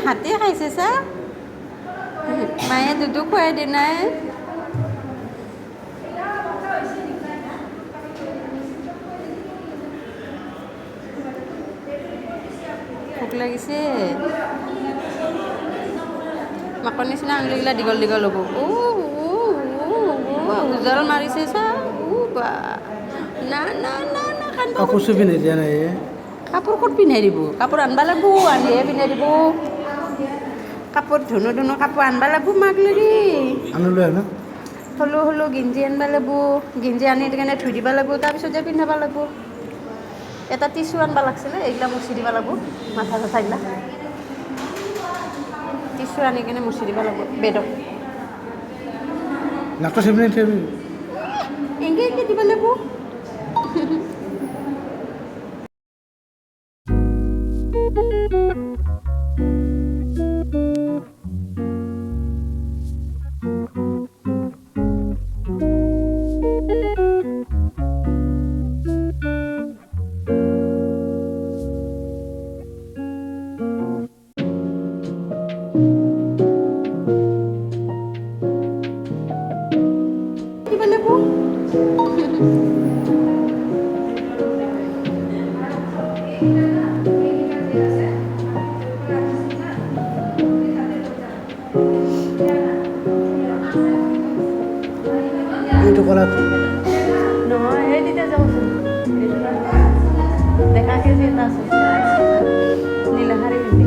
হাতে খাইছে চা মায়ে দুধু খুৱাই দি নাই ভোক লাগিছে মাকৰ নিচিনা আঙুলিগিলা দীঘল দীঘল হ'ব উজাল মাৰিছে চা বা না না না না কাপোৰ চোৰ পিন্ধি দিয়া নাই কাপোৰ ক'ত পিন্ধাই দিব কাপোৰ আনবা লাগব আনিহে পিন্ধাই দিব কাপোৰ ধুনো ধুনো কাপোৰ আনবা লাগব মাক লাগি আনিলোঁ না সৰু সৰু গেঞ্জি আনবা লাগব গেঞ্জি আনি কেনে ধুই দিব লাগব তাৰপিছত পিন্ধাব লাগব এটা টিচু আনবা লাগছিলে এইগিলা মুচি দিব লাগব মাথা চাথাগিলা টিচু আনি কেনে মুচি দিব লাগব বেদত নাকটো চেপি থবি এংগে এংগে দিব লাগব এইটো কলাত নহয় এই তেতিয়া যাবচোন ডেকা কেজি এটা আছে নীলা শাৰী পিন্ধি